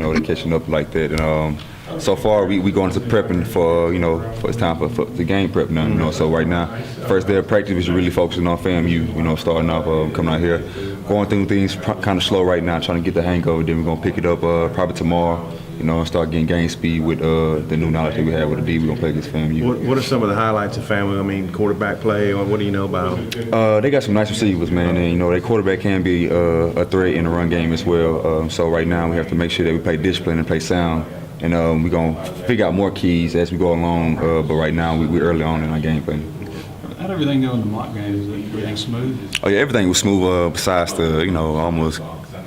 they're catching up like that. And so far, we going into prepping for, for it's time for the game prep now, So right now, first day of practice, we're really focusing on FAMU, starting off, coming out here, going through things kind of slow right now, trying to get the hang of it. Then we're going to pick it up probably tomorrow, and start getting game speed with the new knowledge that we have with the D. We're going to play against FAMU. What are some of the highlights of FAMU? I mean, quarterback play, or what do you know about them? They got some nice receivers, man, and, their quarterback can be a threat in the run game as well. So right now, we have to make sure that we play discipline and play sound. And we're going to figure out more keys as we go along, but right now we're early on in our game plan. How'd everything go in the mock games? Everything smooth? Oh, yeah, everything was smooth besides the, almost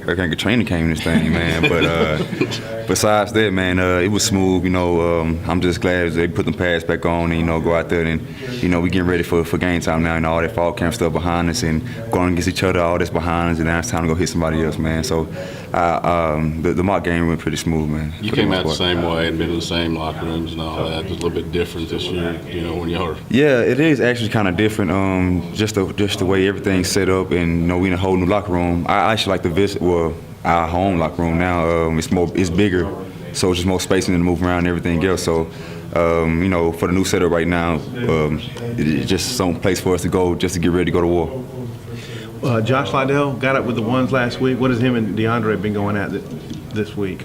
Hurricane Katrina came in this thing, man. But besides that, man, it was smooth. I'm just glad they put the pads back on and, go out there and, we getting ready for game time now. All that fall camp stuff behind us and going against each other, all that's behind us, and now it's time to go hit somebody else, man. So the mock game went pretty smooh, man. You came out the same way and been in the same locker rooms and all that. It's a little bit different this year, when you are. Yeah, it is actually kind of different. Just the way everything's set up, and we in a whole new locker room. I actually like to visit our home locker room now. It's bigger, so it's just more spacing to move around and everything else. So, for the new setup right now, it's just some place for us to go just to get ready to go to war. Josh Lydell got up with the ones last week. What has him and DeAndre been going at this week?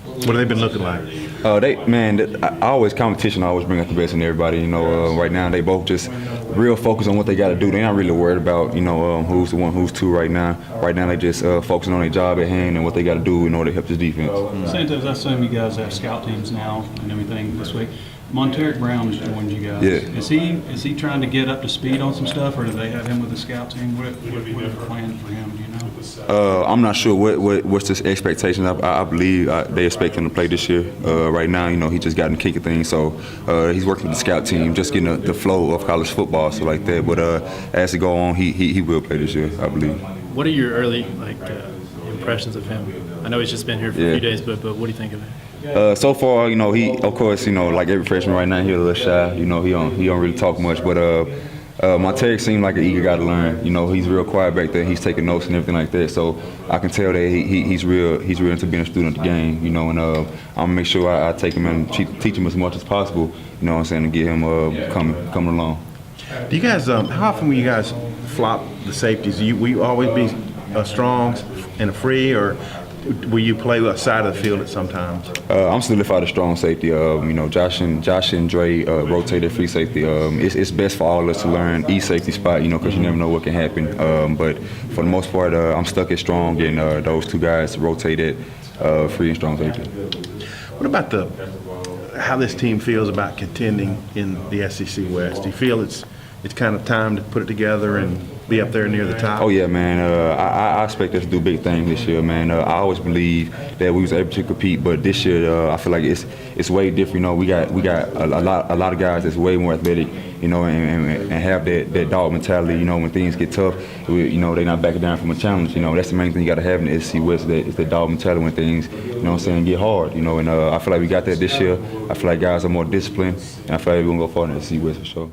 What have they been looking like? Competition. I always bring out the best in everybody. Right now they both just real focused on what they got to do. They're not really worried about who's the one, who's two right now. Right now they just focusing on their job at hand and what they got to do in order to help this defense. Santos, I assume you guys have scout teams now and everything this week. Monteric Brown joined you guys. Yeah. Is he trying to get up to speed on some stuff, or do they have him with the scout team? What are the plans for him? Do you know? I'm not sure what's his expectations. I believe they expect him to play this year. Right now, he just got in the kick of things, so he's working with the scout team, just getting the flow of college football, so like that. But as he go on, he will play this year, I believe. What are your early impressions of him? I know he's just been here for a few days, but what do you think of him? So far, he, of course, like every freshman right now, he's a little shy. He don't really talk much, but Monteric seemed like an eager guy to learn. He's real quiet back there. He's taking notes and everything like that. So I can tell that he's real into being a student of the game. And I'm gonna make sure I take him and teach him as much as possible. To get him coming along. Do you guys? How often will you guys flop the safeties? Will you always be a strong and a free, or will you play a side of the field at sometimes? I'm solidified a strong safety. Josh and Dre rotate their free safety. It's best for all of us to learn each safety spot, because you never know what can happen. But for the most part, I'm stuck at strong, and those two guys rotate it free and strong safety. What about how this team feels about contending in the SEC West? Do you feel it's kind of time to put it together and be up there near the top? Oh yeah, man. I expect us to do big things this year, man. I always believe that we was able to compete, but this year I feel like it's way different. We got a lot of guys that's way more athletic, and have that dog mentality. When things get tough, they're not backing down from a challenge. That's the main thing you got to have in the SEC West. It's the dog mentality when things, get hard. And I feel like we got that this year. I feel like guys are more disciplined, and I feel like we're gonna go far in the SEC West for sure.